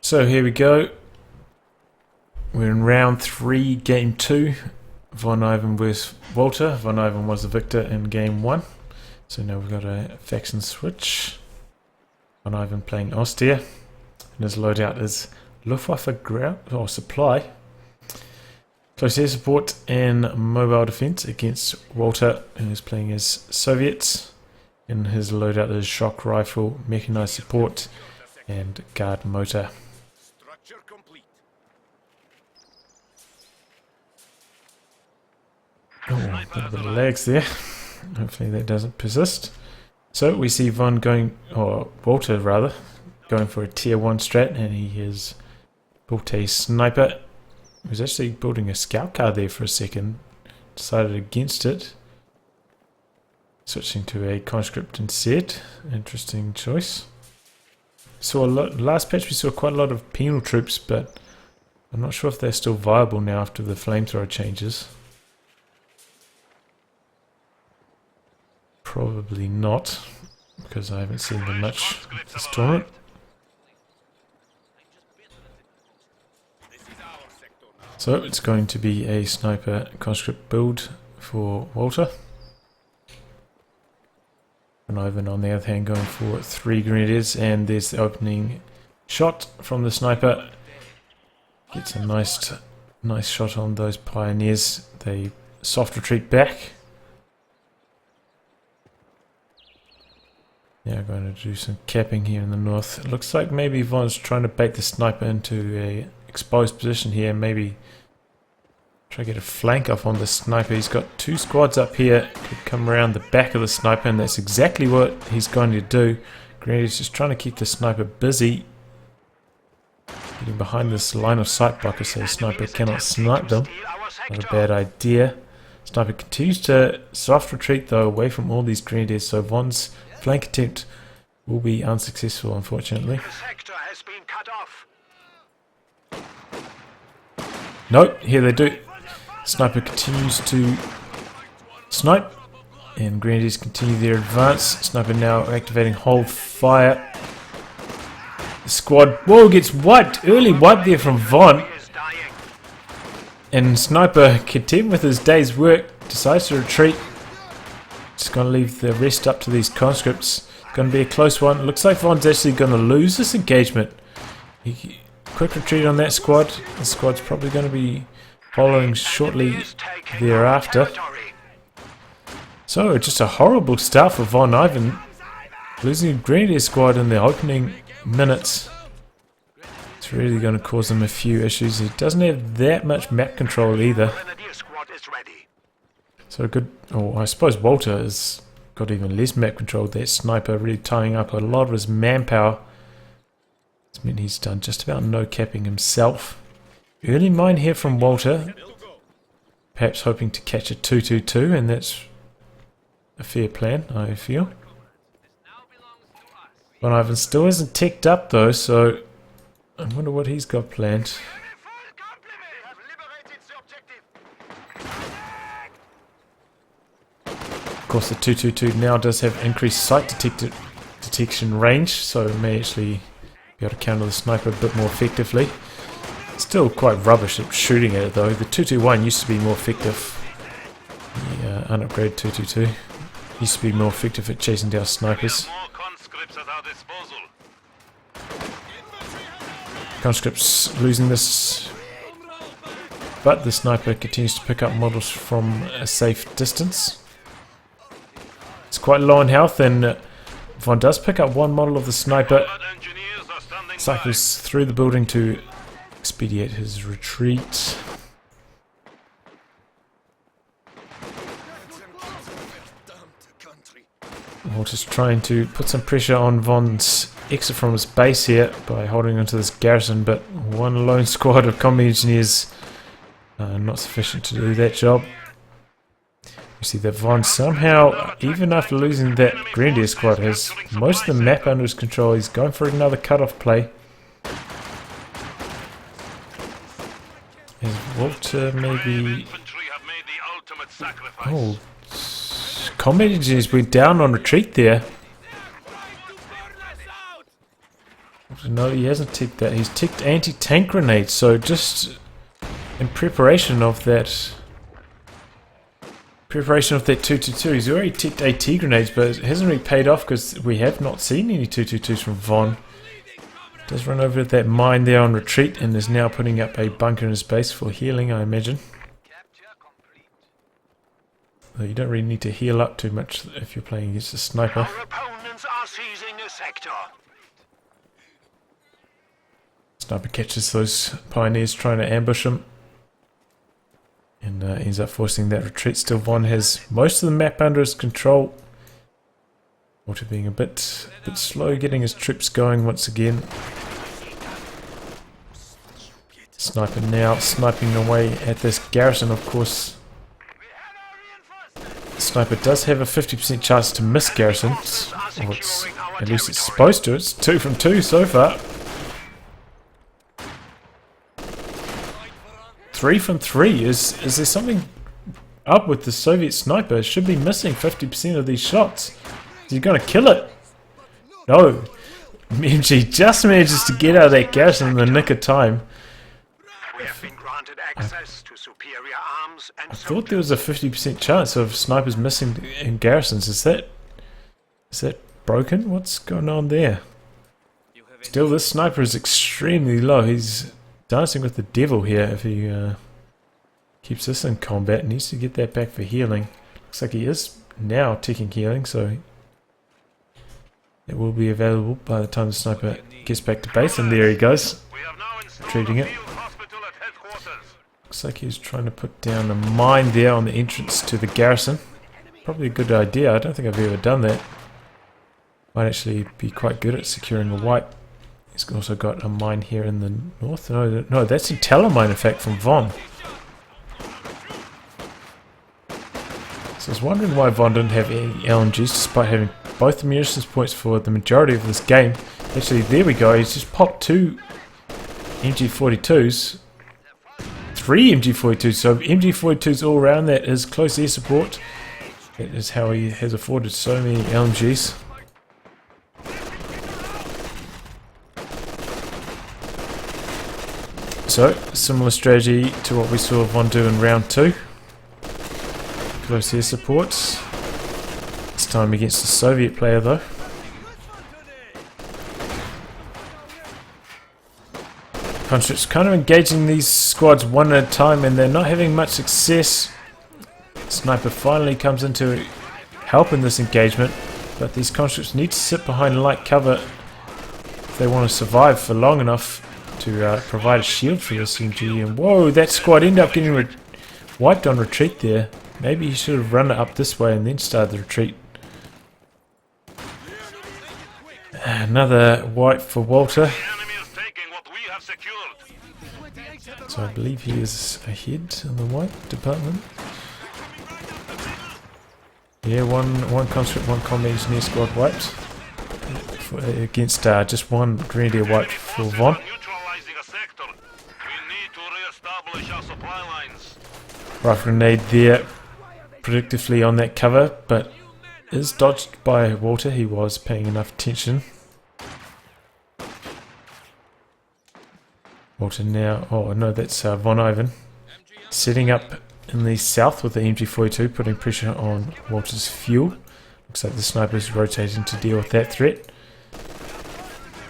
So here we go. We're in round 3, game 2. VonIvan vs Walther. VonIvan was the victor in game 1. So now we've got a faction switch. VonIvan playing Austria. And his loadout is Luftwaffe ground or supply. Close air support and mobile defense against Walther, who is playing as Soviets. And his loadout is shock rifle, mechanized support, and guard motor. Oh, a little bit of lags there. Hopefully that doesn't persist. So we see Walther rather, going for a tier 1 strat, and he has built a sniper. He was actually building a scout car there for a second. Decided against it. Switching to a conscript instead. Interesting choice. Last patch we saw quite a lot of penal troops, but I'm not sure if they're still viable now after the flamethrower changes. Probably not, because I haven't seen them much this tournament. So it's going to be a sniper conscript build for Walther. VonIvan on the other hand going for 3 grenadiers, and there's the opening shot from the sniper. Gets a nice shot on those pioneers. They soft retreat back. Now we're going to do some capping here in the north. It looks like maybe Von's trying to bait the sniper into a exposed position here. Maybe try to get a flank off on the sniper. He's got 2 squads up here. Could come around the back of the sniper, and that's exactly what he's going to do. Grenadier's just trying to keep the sniper busy. Getting behind this line of sight blocker so the sniper cannot snipe them. Not a bad idea. Sniper continues to soft retreat though away from all these grenadiers, so Von's flank attempt will be unsuccessful, unfortunately. Nope, here they do. Sniper continues to snipe, and grenadiers continue their advance. Sniper now activating hold fire. The squad, whoa, gets wiped. Early wipe there from Von. And Sniper, content with his day's work, decides to retreat. Just going to leave the rest up to these conscripts. Going to be a close one. Looks like Von's actually going to lose this engagement. Quick retreat on that squad. The squad's probably going to be following shortly thereafter. So just a horrible start for VonIvan. Losing a Grenadier squad in the opening minutes. It's really going to cause him a few issues. He doesn't have that much map control either. So good. Oh, I suppose Walther has got even less map control. That sniper really tying up a lot of his manpower. It's meant he's done just about no capping himself. Early mine here from Walther. Perhaps hoping to catch a 2-2-2, and that's a fair plan, I feel. VonIvan still isn't ticked up though, so I wonder what he's got planned. Of course, the 2-2-2 now does have increased sight detection range, so it may actually be able to counter the sniper a bit more effectively. Still quite rubbish at shooting at it though. The 2-2-1 used to be more effective. The unupgraded 2-2-2 used to be more effective at chasing down snipers. Conscripts losing this, but the sniper continues to pick up models from a safe distance. It's quite low on health, and Von does pick up one model of the sniper. Cycles through the building to expedite his retreat. Walter's trying to put some pressure on Von's exit from his base here by holding onto this garrison, but one lone squad of combat engineers not sufficient to do that job. You see that Von somehow, even after losing that Grenadier squad, has most of the map under his control. He's going for another cut-off play. Is Walther maybe... Oh, combat engineers went down on retreat there. No, he hasn't ticked that. He's ticked anti-tank grenades. So just in preparation of that 222, he's already ticked AT grenades, but it hasn't really paid off because we have not seen any 222s from Von. Does run over that mine there on retreat and is now putting up a bunker in his base for healing, I imagine. Though you don't really need to heal up too much if you're playing against a sniper. Our opponents are seizing a sector. Sniper catches those pioneers trying to ambush him and ends up forcing that retreat. Still, Von has most of the map under his control. Walther being a bit slow getting his troops going once again. Sniper now sniping away at this garrison, of course. Sniper does have a 50% chance to miss garrisons. Or at least it's supposed to. It's 2 from 2 so far. 3 from 3. Is there something up with the Soviet sniper? It should be missing 50% of these shots. Is he going to kill it? No. MG just manages to get out of that garrison in the nick of time. We have been granted access to superior arms and I thought there was a 50% chance of snipers missing in garrisons. Is that broken? What's going on there? Still, this sniper is extremely low. He's dancing with the devil here if he keeps this in combat. Needs to get that back for healing. Looks like he is now taking healing, so it will be available by the time the sniper gets back to base. And there he goes, retreating it. Looks like he's trying to put down a mine there on the entrance to the garrison. Probably a good idea. I don't think I've ever done that. Might actually be quite good at securing a wipe. He's also got a mine here in the north. No, that's a telemine, in fact, from Von. So I was wondering why Von didn't have any LMGs despite having both the munitions points for the majority of this game. Actually, there we go. He's just popped 2 MG42s. 3 MG42s. So MG42s all around. That is close air support. That is how he has afforded so many LMGs. So, similar strategy to what we saw Von do in round 2. Close air supports. This time against a Soviet player though. Conscripts kind of engaging these squads one at a time and they're not having much success. Sniper finally comes into help in this engagement, but these conscripts need to sit behind light cover if they want to survive for long enough to provide a shield for this MG. And whoa, that squad ended up getting wiped on retreat there. Maybe he should have run it up this way and then started the retreat. Another wipe for Walther. So I believe he is ahead in the wipe department. Yeah, one conscript, one combat engineer squad wiped. Against just one grenadier wipe for Von. Rifle grenade there, predictively on that cover, but is dodged by Walther. He was paying enough attention. Walther now, oh no, that's VonIvan. Setting up in the south with the MG42, putting pressure on Walther's fuel. Looks like the sniper's rotating to deal with that threat.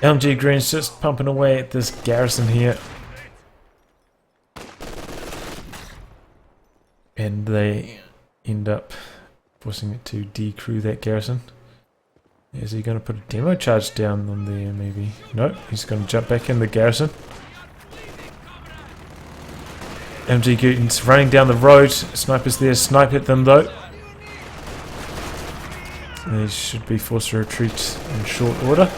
LMG Green's just pumping away at this garrison here. And they end up forcing it to decrew that garrison. Is he going to put a demo charge down on there maybe? No, he's going to jump back in the garrison. MG Guten's running down the road. Snipers there, snipe at them though. They should be forced to retreat in short order.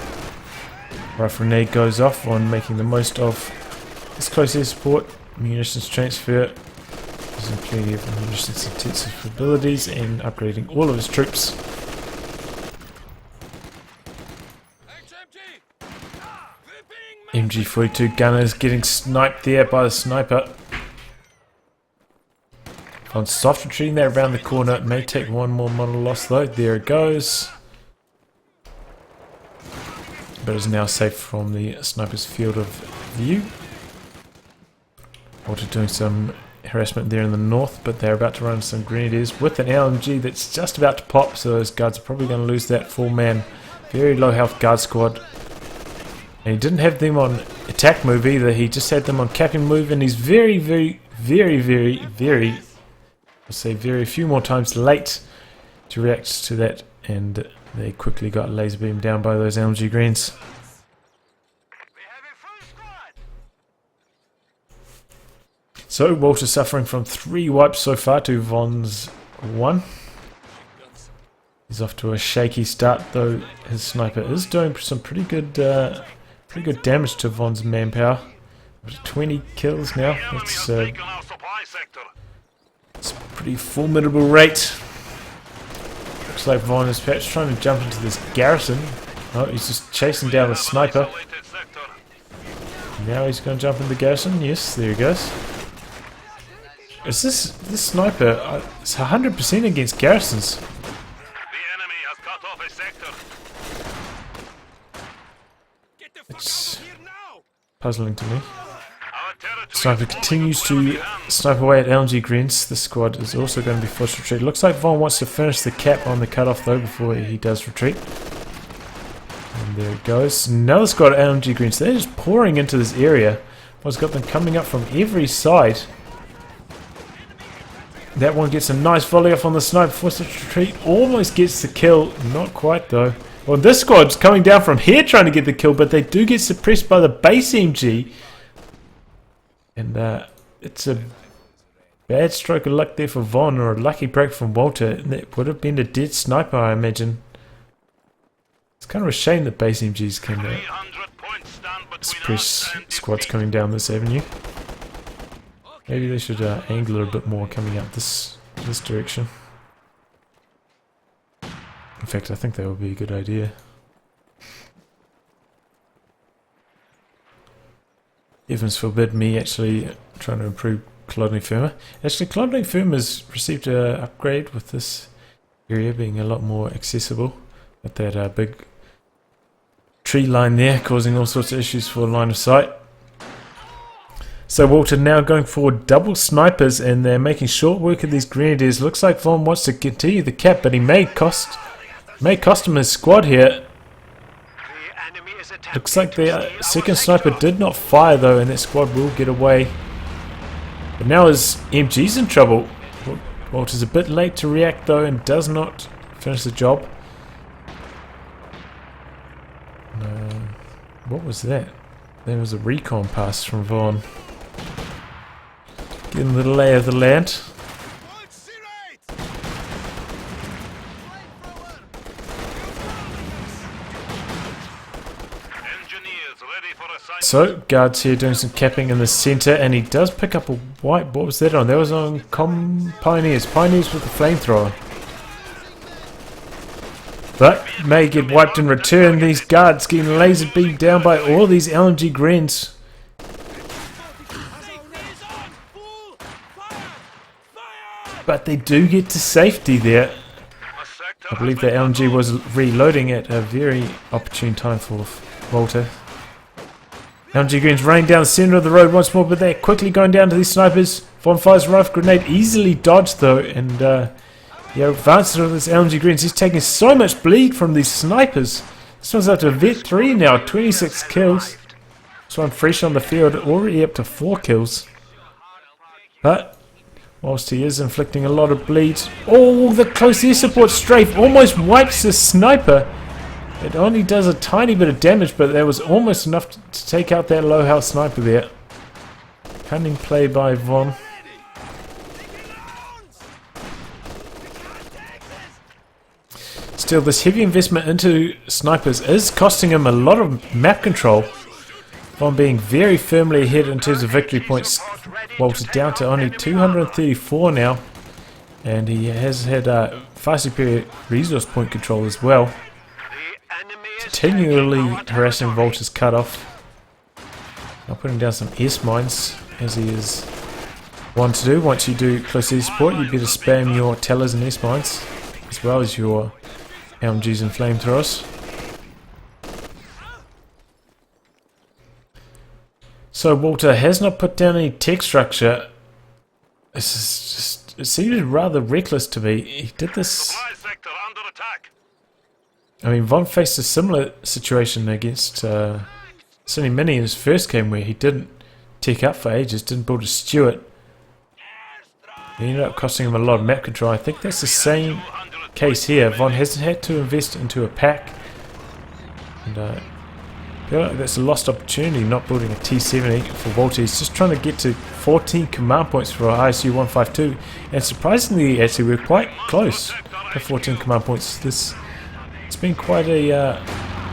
Rifle grenade goes off on making the most of this close air support. Munitions transfer. Using plenty of munitions intensive abilities and upgrading all of his troops. MG42 gunners getting sniped there by the sniper. On soft retreating there around the corner. May take one more model loss though. There it goes. but is now safe from the sniper's field of view. Walther doing some harassment there in the north, but they're about to run some grenadiers with an LMG that's just about to pop, so those guards are probably going to lose that 4-man, very low health guard squad. And he didn't have them on attack move either, he just had them on capping move, and he's very a few more times late to react to that, and they quickly got laser beamed down by those LMG greens. So Walther suffering from 3 wipes so far to Von's 1. He's off to a shaky start, though his sniper is doing some pretty good damage to Von's manpower. 20 kills now. It's a pretty formidable rate. Looks like Von is perhaps trying to jump into this garrison. Oh, he's just chasing down the sniper. Now he's going to jump in the garrison. Yes, there he goes. Is this sniper? It's 100% against garrisons. The enemy has cut off a sector. It's puzzling to me. Sniper continues to snipe away at LMG greens. This squad is also going to be forced to retreat. Looks like Von wants to finish the cap on the cutoff though before he does retreat. And there it goes. Another squad of LMG greens. They're just pouring into this area. Von's got them coming up from every side. That one gets a nice volley off on the sniper, forces it to retreat, almost gets the kill, not quite though. Well, this squad's coming down from here trying to get the kill, but they do get suppressed by the base MG. And it's a bad stroke of luck there for Von, or a lucky break from Walther, and it would have been a dead sniper, I imagine. It's kind of a shame that base MGs can suppress squads coming down this avenue. Maybe they should angle it a bit more coming out this direction. In fact, I think that would be a good idea. Heavens forbid me actually trying to improve Kholodny Ferma. Actually, Kholodny Ferma has received an upgrade with this area being a lot more accessible. Got that big tree line there causing all sorts of issues for line of sight. So Walther now going for double snipers, and they're making short work of these grenadiers. Looks like Von wants to continue the cap, but he may cost him his squad here. Looks like the second sniper did not fire though, and that squad will get away. But now his MG's in trouble. Walther's a bit late to react though, and does not finish the job. What was that? There was a recon pass from Von. Getting the lay of the land. So, guards here doing some capping in the centre, and he does pick up a white. What was that on? That was on Pioneers. Pioneers with the flamethrower. But may get wiped in return. These guards getting laser beamed down by all these LMG Grens. But they do get to safety there. I believe the LMG was reloading at a very opportune time for Walther. LMG Grens running down the centre of the road once more, but they're quickly going down to these snipers. Von fires a rifle grenade, easily dodged though, and advances with this LMG Grens. He's taking so much bleed from these snipers. This one's up to Vet 3 now, 26 kills. This one fresh on the field, already up to 4 kills. But whilst he is inflicting a lot of bleed, oh, the close air support strafe almost wipes the sniper. It only does a tiny bit of damage, but that was almost enough to take out that low health sniper there. Cunning play by Von. Still, this heavy investment into snipers is costing him a lot of map control. Von being very firmly ahead in terms of victory points. Walther's down to only 234 now, and he has had far superior resource point control as well. Continually harassing Walther's cutoff. Now putting down some S-mines, as he is one to do. Once you do close air support, you better spam your tellers and S-mines, as well as your LMGs and flamethrowers. So Walther has not put down any tech structure. This is just, it seems rather reckless to me. He did this. Supply sector under attack. I mean, Von faced a similar situation against Sonny Mini in his first game where he didn't tech up for ages, didn't build a Stewart. It ended up costing him a lot of map control. I think that's the same case here. Von hasn't had to invest into a pack. And I feel like that's a lost opportunity not building a T70 for Walther. He's just trying to get to 14 command points for ISU 152. And surprisingly, actually, we're quite close to 14 command points. It's been quite a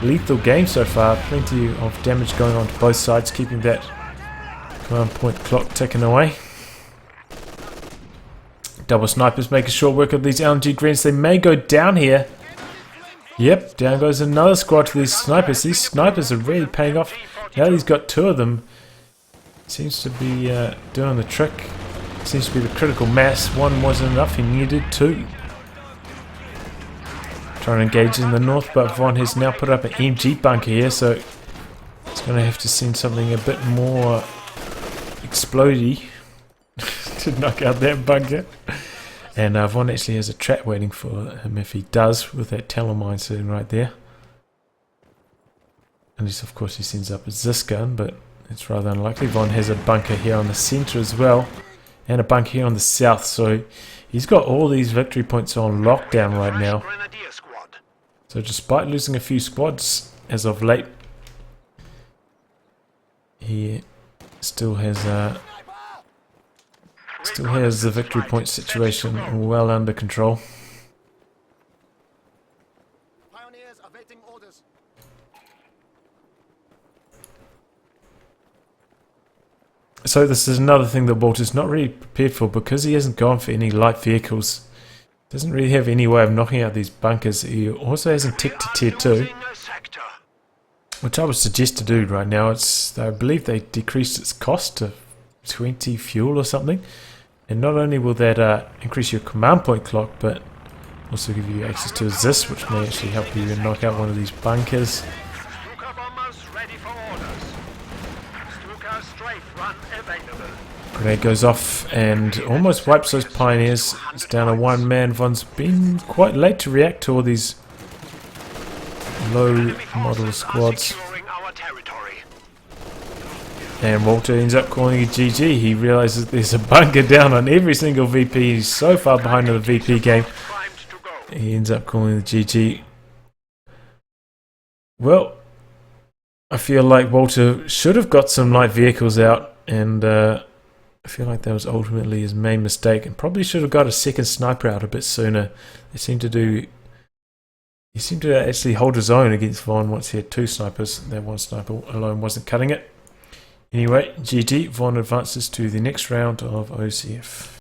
lethal game so far. Plenty of damage going on to both sides, keeping that command point clock ticking away. Double snipers making short work of these LNG greens. They may go down here. Yep, down goes another squad to these snipers. These snipers are really paying off. Now that he's got two of them, seems to be doing the trick. Seems to be the critical mass. One wasn't enough, he needed two. Trying to engage in the north, but Von has now put up an MG bunker here, so he's going to have to send something a bit more explodey to knock out that bunker. And Von actually has a trap waiting for him if he does, with that talon mine sitting right there. Unless of course he sends up a Zis gun, but it's rather unlikely. Von has a bunker here on the centre as well, and a bunker here on the south, so he's got all these victory points on lockdown right now. So despite losing a few squads as of late, he still has the victory point situation well under control. So this is another thing that Walther's not really prepared for, because he hasn't gone for any light vehicles. Doesn't really have any way of knocking out these bunkers. He also hasn't ticked to tier 2, which I would suggest to do right now. I believe they decreased its cost to 20 fuel or something. And not only will that increase your command point clock, but also give you access to a Zis, which may actually help you knock out one of these bunkers. Grenade goes off and almost wipes those pioneers. It's down to one man. Von's been quite late to react to all these low model squads. And Walther ends up calling it GG. He realizes there's a bunker down on every single VP. He's so far behind in the VP game. He ends up calling it GG. Well, I feel like Walther should have got some light vehicles out, and I feel like that was ultimately his main mistake, and probably should have got a second sniper out a bit sooner. He seemed to actually hold his own against Von once he had two snipers. That one sniper alone wasn't cutting it. Anyway, GG. Von advances to the next round of OCF.